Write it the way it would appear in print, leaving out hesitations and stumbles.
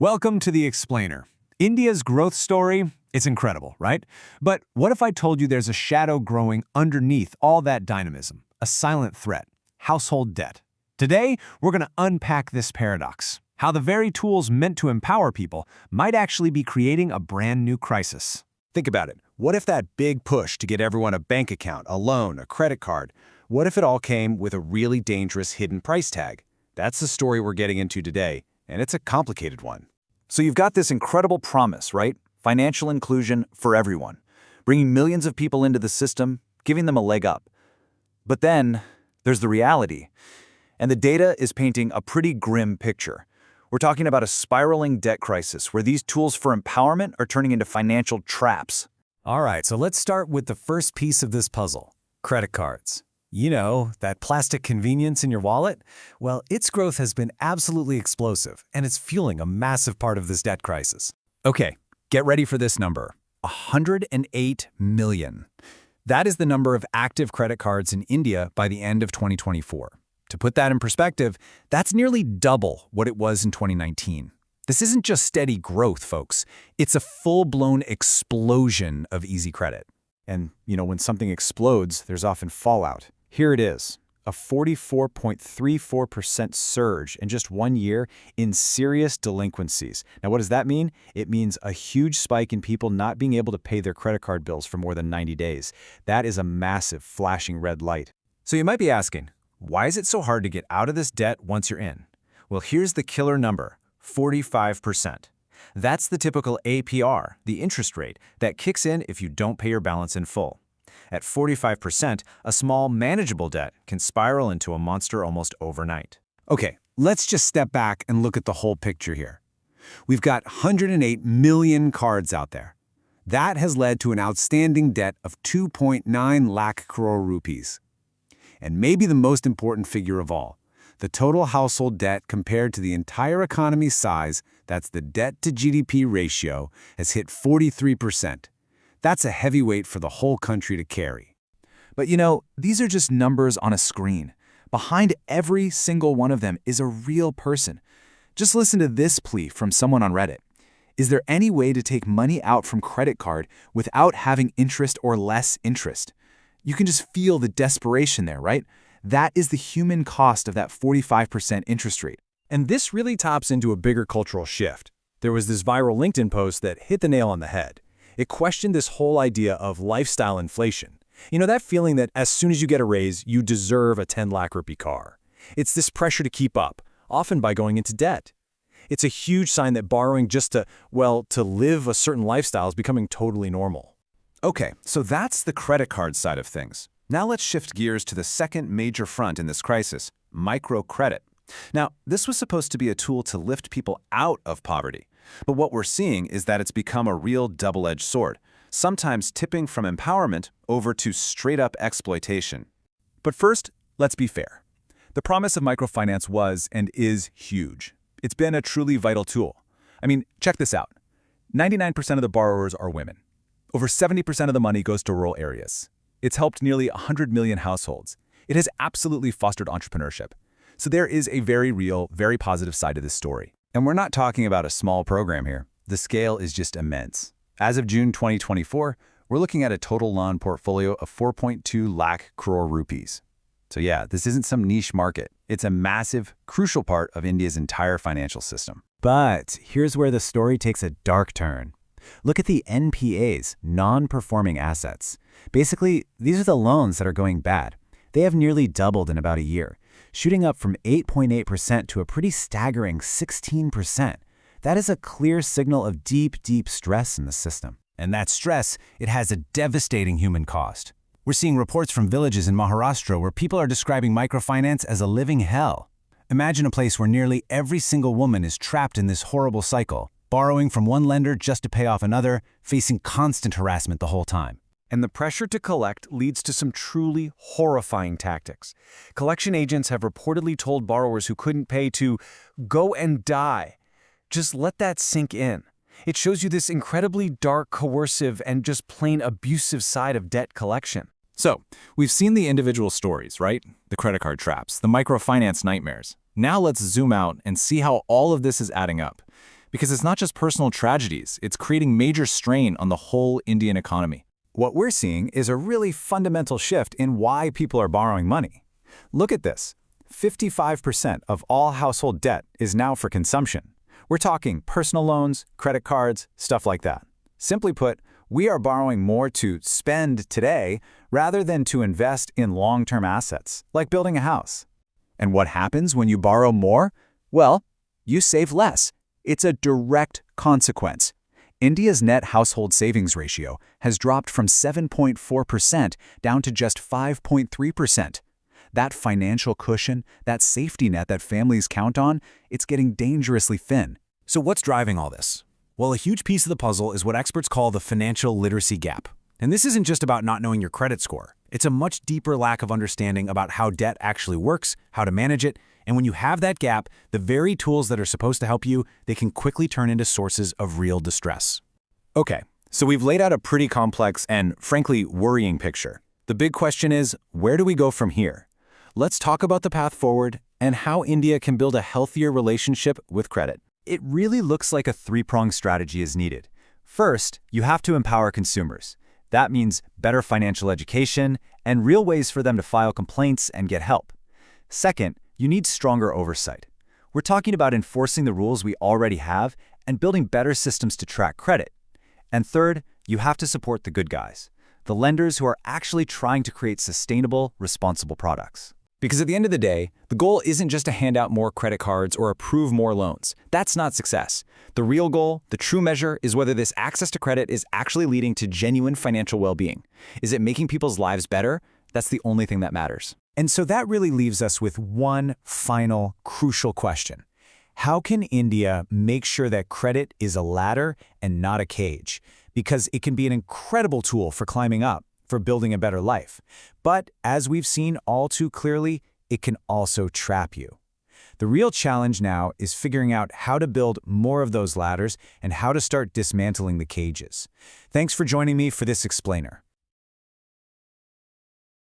Welcome to The Explainer. India's growth story, it's incredible, right? But what if I told you there's a shadow growing underneath all that dynamism, a silent threat, household debt? Today, we're going to unpack this paradox, how the very tools meant to empower people might actually be creating a brand new crisis. Think about it. What if that big push to get everyone a bank account, a loan, a credit card, what if it all came with a really dangerous hidden price tag? That's the story we're getting into today, and it's a complicated one. So you've got this incredible promise, right? Financial inclusion for everyone, bringing millions of people into the system, giving them a leg up. But then there's the reality, and the data is painting a pretty grim picture. We're talking about a spiraling debt crisis where these tools for empowerment are turning into financial traps. All right, so let's start with the first piece of this puzzle, credit cards. You know, that plastic convenience in your wallet? Well, its growth has been absolutely explosive, and it's fueling a massive part of this debt crisis. Okay, get ready for this number. 108 million. That is the number of active credit cards in India by the end of 2024. To put that in perspective, that's nearly double what it was in 2019. This isn't just steady growth, folks. It's a full-blown explosion of easy credit. And, when something explodes, there's often fallout. Here it is, a 44.34% surge in just 1 year in serious delinquencies. Now, what does that mean? It means a huge spike in people not being able to pay their credit card bills for more than 90 days. That is a massive flashing red light. So you might be asking, why is it so hard to get out of this debt once you're in? Well, here's the killer number, 45%. That's the typical APR, the interest rate, that kicks in if you don't pay your balance in full. At 45%, a small, manageable debt can spiral into a monster almost overnight. Okay, let's just step back and look at the whole picture here. We've got 108 million cards out there. That has led to an outstanding debt of 2.9 lakh crore rupees. And maybe the most important figure of all, the total household debt compared to the entire economy's size, that's the debt-to-GDP ratio, has hit 43%. That's a heavy weight for the whole country to carry. But these are just numbers on a screen. Behind every single one of them is a real person. Just listen to this plea from someone on Reddit. Is there any way to take money out from credit card without having interest or less interest? You can just feel the desperation there, right? That is the human cost of that 45% interest rate. And this really taps into a bigger cultural shift. There was this viral LinkedIn post that hit the nail on the head. It questioned this whole idea of lifestyle inflation. That feeling that as soon as you get a raise, you deserve a 10 lakh rupee car. It's this pressure to keep up, often by going into debt. It's a huge sign that borrowing just to live a certain lifestyle is becoming totally normal. Okay, so that's the credit card side of things. Now let's shift gears to the second major front in this crisis, microcredit. Now, this was supposed to be a tool to lift people out of poverty. But what we're seeing is that it's become a real double-edged sword, sometimes tipping from empowerment over to straight-up exploitation. But first, let's be fair. The promise of microfinance was and is huge. It's been a truly vital tool. Check this out. 99% of the borrowers are women. Over 70% of the money goes to rural areas. It's helped nearly 100 million households. It has absolutely fostered entrepreneurship. So there is a very real, very positive side to this story. And we're not talking about a small program here. The scale is just immense. As of June 2024, we're looking at a total loan portfolio of 4.2 lakh crore rupees. So yeah, this isn't some niche market. It's a massive, crucial part of India's entire financial system. But here's where the story takes a dark turn. Look at the NPAs, non-performing assets. Basically, these are the loans that are going bad. They have nearly doubled in about a year, shooting up from 8.8% to a pretty staggering 16%. That is a clear signal of deep, deep stress in the system. And that stress, it has a devastating human cost. We're seeing reports from villages in Maharashtra where people are describing microfinance as a living hell. Imagine a place where nearly every single woman is trapped in this horrible cycle, borrowing from one lender just to pay off another, facing constant harassment the whole time. And the pressure to collect leads to some truly horrifying tactics. Collection agents have reportedly told borrowers who couldn't pay to go and die. Just let that sink in. It shows you this incredibly dark, coercive, and just plain abusive side of debt collection. So, we've seen the individual stories, right? The credit card traps, the microfinance nightmares. Now let's zoom out and see how all of this is adding up. because it's not just personal tragedies, it's creating major strain on the whole Indian economy. What we're seeing is a really fundamental shift in why people are borrowing money. Look at this. 55% of all household debt is now for consumption. We're talking personal loans, credit cards, stuff like that. Simply put, we are borrowing more to spend today rather than to invest in long-term assets, like building a house. And what happens when you borrow more? Well, you save less. It's a direct consequence. India's net household savings ratio has dropped from 7.4% down to just 5.3%. That financial cushion, that safety net that families count on, it's getting dangerously thin. So what's driving all this? Well, a huge piece of the puzzle is what experts call the financial literacy gap. And this isn't just about not knowing your credit score. It's a much deeper lack of understanding about how debt actually works, how to manage it, and when you have that gap, the very tools that are supposed to help you, they can quickly turn into sources of real distress. Okay, so we've laid out a pretty complex and, frankly, worrying picture. The big question is, where do we go from here? Let's talk about the path forward and how India can build a healthier relationship with credit. It really looks like a three-pronged strategy is needed. First, you have to empower consumers. That means better financial education and real ways for them to file complaints and get help. Second, you need stronger oversight. We're talking about enforcing the rules we already have and building better systems to track credit. And third, you have to support the good guys, the lenders who are actually trying to create sustainable, responsible products. Because at the end of the day, the goal isn't just to hand out more credit cards or approve more loans. That's not success. The real goal, the true measure, is whether this access to credit is actually leading to genuine financial well-being. Is it making people's lives better? That's the only thing that matters. And so that really leaves us with one final crucial question. How can India make sure that credit is a ladder and not a cage? Because it can be an incredible tool for climbing up, for building a better life. But as we've seen all too clearly, it can also trap you. The real challenge now is figuring out how to build more of those ladders and how to start dismantling the cages. Thanks for joining me for this explainer.